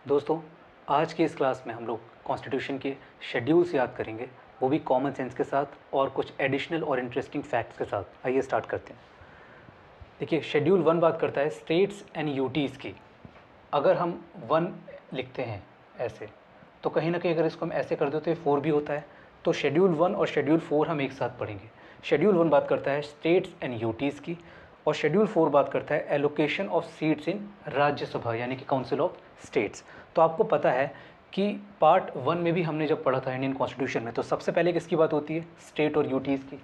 दोस्तों, आज की इस क्लास में हम लोग कॉन्स्टिट्यूशन के शेड्यूल्स याद करेंगे, वो भी कॉमन सेंस के साथ और कुछ एडिशनल और इंटरेस्टिंग फैक्ट्स के साथ। आइए स्टार्ट करते हैं। देखिए, शेड्यूल 1 बात करता है स्टेट्स एंड यूटीज़ की। अगर हम 1 लिखते हैं ऐसे, तो कहीं ना कहीं अगर इसको हम ऐसे कर दो तो ये 4 भी होता है। तो शेड्यूल 1 और शेड्यूल 4 हम एक साथ पढ़ेंगे। शेड्यूल 1 बात करता है स्टेट्स एंड यूटीज़ की, और शेड्यूल 4 बात करता है allocation of seats in Rajya Sabha यानी कि काउंसिल ऑफ स्टेट्स। तो आपको पता है कि पार्ट 1 में भी हमने जब पढ़ा था इंडियन कॉन्स्टिट्यूशन में, तो सबसे पहले किसकी बात होती है? स्टेट और यूटीज़ की।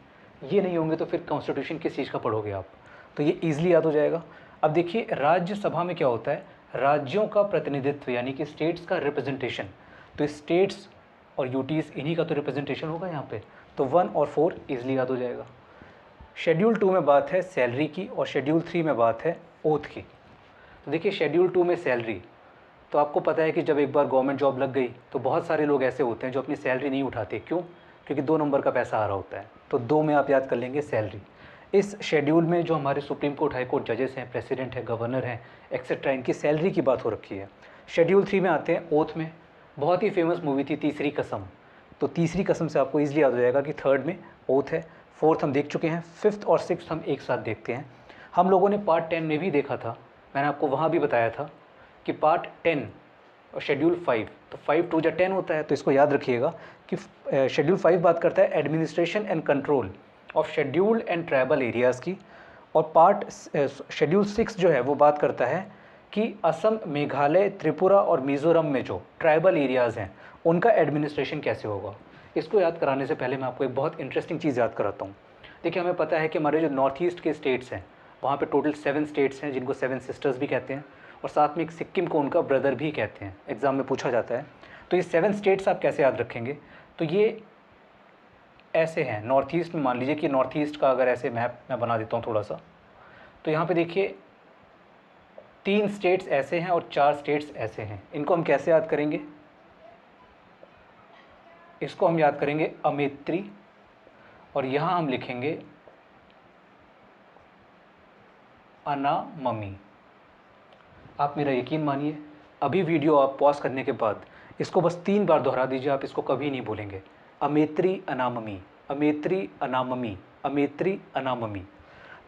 ये नहीं होंगे तो फिर कॉन्स्टिट्यूशन किस चीज़ का पढ़ोगे आप? तो ये ईजिली याद हो जाएगा। अब देखिए, राज्यसभा में क्या होता है? राज्यों का प्रतिनिधित्व यानी कि स्टेट्स का रिप्रेजेंटेशन। तो स्टेट्स और यूटीज़ इन्हीं का तो रिप्रेजेंटेशन होगा यहाँ पे। तो 1 और 4 ईजिली याद हो जाएगा। शेड्यूल 2 में बात है सैलरी की, और शेड्यूल 3 में बात है ओथ की। तो देखिए, शेड्यूल 2 में सैलरी, तो आपको पता है कि जब एक बार गवर्नमेंट जॉब लग गई तो बहुत सारे लोग ऐसे होते हैं जो अपनी सैलरी नहीं उठाते। क्यों? क्योंकि 2 नंबर का पैसा आ रहा होता है। तो 2 में आप याद कर लेंगे सैलरी। इस शेड्यूल में जो हमारे सुप्रीम कोर्ट, हाई कोर्ट जजेस हैं, प्रेसिडेंट है, गवर्नर हैं, एक्सेट्रा, इनकी सैलरी की बात हो रखी है। शेड्यूल 3 में आते हैं ओथ में। बहुत ही फेमस मूवी थी तीसरी कसम, तो तीसरी कसम से आपको ईजिली याद हो जाएगा कि 3rd में ओथ है। 4th हम देख चुके हैं, 5th और 6th हम एक साथ देखते हैं। हम लोगों ने पार्ट 10 में भी देखा था, मैंने आपको वहाँ भी बताया था कि पार्ट 10 और शेड्यूल 5, तो 5 2 10 होता है। तो इसको याद रखिएगा कि शेड्यूल 5 बात करता है administration and control of scheduled and tribal areas की, और पार्ट शेड्यूल 6 जो है वो बात करता है कि असम, मेघालय, त्रिपुरा और मिज़ोरम में जो ट्राइबल एरियाज़ हैं उनका एडमिनिस्ट्रेशन कैसे होगा। इसको याद कराने से पहले मैं आपको एक बहुत इंटरेस्टिंग चीज़ याद कराता हूँ। देखिए, हमें पता है कि हमारे जो नॉर्थ ईस्ट के स्टेट्स हैं वहाँ पे टोटल 7 स्टेट्स हैं, जिनको 7 सिस्टर्स भी कहते हैं, और साथ में एक सिक्किम को उनका ब्रदर भी कहते हैं, एग्ज़ाम में पूछा जाता है। तो ये 7 स्टेट्स आप कैसे याद रखेंगे? तो ये ऐसे हैं। नॉर्थ ईस्ट में मान लीजिए कि नॉर्थ ईस्ट का अगर ऐसे मैप मैं बना देता हूँ थोड़ा सा, तो यहाँ पे देखिए 3 स्टेट्स ऐसे हैं और 4 स्टेट्स ऐसे हैं। इनको हम कैसे याद करेंगे? इसको हम याद करेंगे अमेत्री, और यहाँ हम लिखेंगे अनाममी। आप मेरा यकीन मानिए, अभी वीडियो आप पॉज करने के बाद इसको बस 3 बार दोहरा दीजिए, आप इसको कभी नहीं भूलेंगे। अमेत्री अनाममी, अमेत्री अनाममी, अमेत्री अनाममी।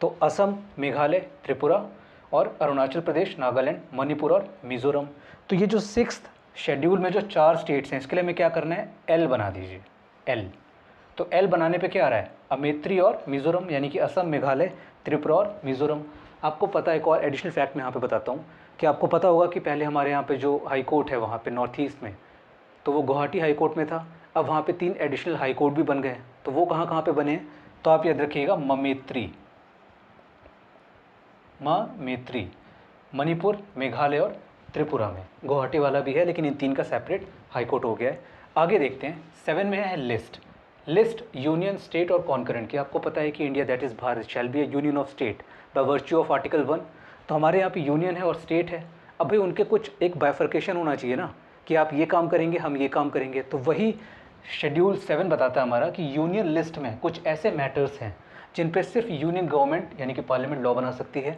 तो असम, मेघालय, त्रिपुरा और अरुणाचल प्रदेश, नागालैंड, मणिपुर और मिज़ोरम। तो ये जो 6th शेड्यूल में जो 4 स्टेट्स हैं, इसके लिए हमें क्या करना है? एल बना दीजिए, एल। तो एल बनाने पे क्या आ रहा है? अमेत्री और मिज़ोरम, यानी कि असम, मेघालय, त्रिपुरा और मिज़ोरम। आपको पता है, एक और एडिशनल फैक्ट मैं यहाँ पे बताता हूँ कि आपको पता होगा कि पहले हमारे यहाँ पे जो हाई कोर्ट है वहाँ पे नॉर्थ ईस्ट में, तो वो गुवाहाटी हाई कोर्ट में था। अब वहाँ पे 3 एडिशनल हाई कोर्ट भी बन गए। तो वो कहाँ कहाँ पे बने हैं? तो आप याद रखिएगा, ममेत्री, ममेत्री, मणिपुर, मेघालय और त्रिपुरा में। गुवाहाटी वाला भी है, लेकिन इन 3 का सेपरेट हाई कोर्ट हो गया है। आगे देखते हैं, 7 में है लिस्ट। लिस्ट यूनियन, स्टेट और कॉन्करेंट की। आपको पता है कि India, that is Bharat, shall be A union of state by virtue of article 1। तो हमारे यहाँ पे यूनियन है और स्टेट है। अब भाई उनके कुछ एक बाइफर्केशन होना चाहिए ना, कि आप ये काम करेंगे, हम ये काम करेंगे। तो वही शेड्यूल 7 बताता है हमारा कि यूनियन लिस्ट में कुछ ऐसे मैटर्स हैं जिन पे सिर्फ यूनियन गवर्नमेंट यानी कि पार्लियामेंट लॉ बना सकती है।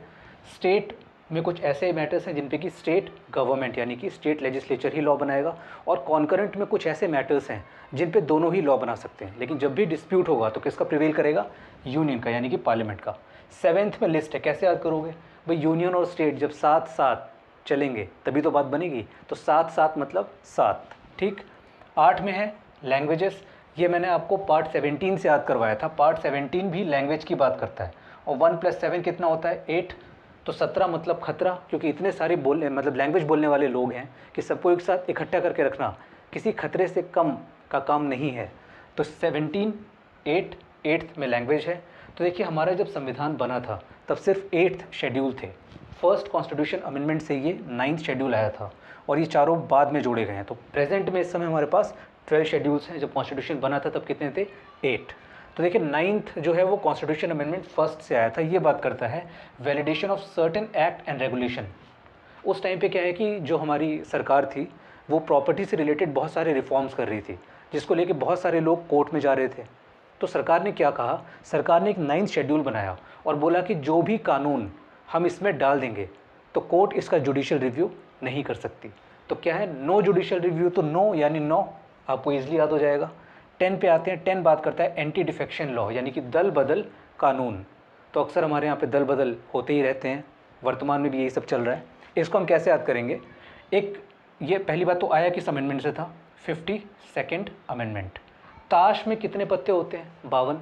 स्टेट में कुछ ऐसे मैटर्स हैं जिन पे कि स्टेट गवर्नमेंट यानी कि स्टेट लेजिस्लेचर ही लॉ बनाएगा, और कॉन्करेंट में कुछ ऐसे मैटर्स हैं जिन पे दोनों ही लॉ बना सकते हैं। लेकिन जब भी डिस्प्यूट होगा तो किसका प्रिवेल करेगा? यूनियन का, यानी कि पार्लियामेंट का। 7th में लिस्ट है, कैसे याद करोगे भाई? यूनियन और स्टेट जब साथ साथ चलेंगे तभी तो बात बनेगी। तो साथ साथ मतलब 7, ठीक। 8 में है लैंग्वेजेस। ये मैंने आपको पार्ट 17 से याद करवाया था। पार्ट 17 भी लैंग्वेज की बात करता है, और 1 + 7 कितना होता है? 8। तो 17 मतलब खतरा, क्योंकि इतने सारे बोलने मतलब लैंग्वेज बोलने वाले लोग हैं कि सबको एक साथ इकट्ठा करके रखना किसी खतरे से कम का काम नहीं है। तो 17, 8, 8th में लैंग्वेज है। तो देखिए, हमारा जब संविधान बना था तब सिर्फ 8th शेड्यूल थे। फर्स्ट कॉन्स्टिट्यूशन अमेंडमेंट से ये 9th शेड्यूल आया था, और ये चारों बाद में जोड़े गए हैं। तो प्रेजेंट में इस समय हमारे पास 12 शेड्यूल्स हैं। जब कॉन्स्टिट्यूशन बना था तब कितने थे? 8। तो देखिए, 9th जो है वो कॉन्स्टिट्यूशन अमेंडमेंट फर्स्ट से आया था। ये बात करता है validation of certain act and regulation. उस टाइम पे क्या है कि जो हमारी सरकार थी वो प्रॉपर्टी से रिलेटेड बहुत सारे रिफॉर्म्स कर रही थी, जिसको लेके बहुत सारे लोग कोर्ट में जा रहे थे। तो सरकार ने क्या कहा? सरकार ने एक 9th शेड्यूल बनाया और बोला कि जो भी कानून हम इसमें डाल देंगे तो कोर्ट इसका जुडिशियल रिव्यू नहीं कर सकती। तो क्या है, नो जुडिशियल रिव्यू, तो नो यानी नो, आपको ईजिली याद हो जाएगा। 10 पे आते हैं। 10 बात करता है एंटी डिफेक्शन लॉ, यानी कि दल बदल कानून। तो अक्सर हमारे यहाँ पे दल बदल होते ही रहते हैं, वर्तमान में भी यही सब चल रहा है। इसको हम कैसे याद करेंगे? एक ये पहली बात तो आया किस अमेंडमेंट से था? 52nd amendment. ताश में कितने पत्ते होते हैं? 52।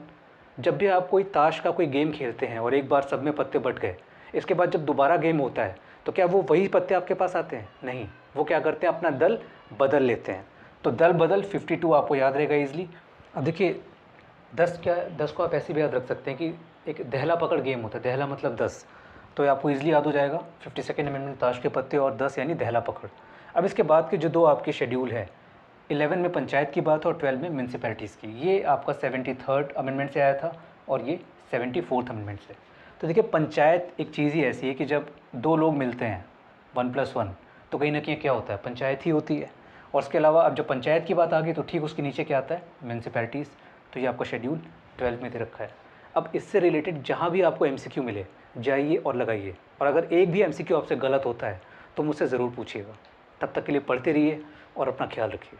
जब भी आप कोई ताश का कोई गेम खेलते हैं और एक बार सब में पत्ते बट गए, इसके बाद जब दोबारा गेम होता है तो क्या वो वही पत्ते आपके पास आते हैं? नहीं, वो क्या करते हैं, अपना दल बदल लेते हैं। तो दल बदल 52 आपको याद रहेगा ईजिली। अब देखिए 10 क्या है, 10 को आप ऐसे भी याद रख सकते हैं कि एक दहला पकड़ गेम होता है, दहला मतलब 10, तो ये आपको ईजिली याद हो जाएगा 52nd अमेंडमेंट, ताश के पत्ते, और 10 यानी दहला पकड़। अब इसके बाद के जो दो आपके शेड्यूल है, 11 में पंचायत की बात है और 12 में म्यूनसिपैलिटीज़ की, ये आपका 73rd अमेंडमेंट से आया था और ये 74th अमेंडमेंट से। तो देखिए पंचायत एक चीज़ ही ऐसी है कि जब दो लोग मिलते हैं 1+1, तो कहीं ना कहीं क्या होता है, पंचायत ही होती है। और उसके अलावा अब जब पंचायत की बात आ गई तो ठीक उसके नीचे क्या आता है, म्यूनसिपैलिटीज़। तो ये आपका शेड्यूल 12 में दे रखा है। अब इससे रिलेटेड जहाँ भी आपको MCQ मिले, जाइए और लगाइए, और अगर एक भी MCQ आपसे गलत होता है तो मुझसे ज़रूर पूछिएगा। तब तक के लिए पढ़ते रहिए और अपना ख्याल रखिए।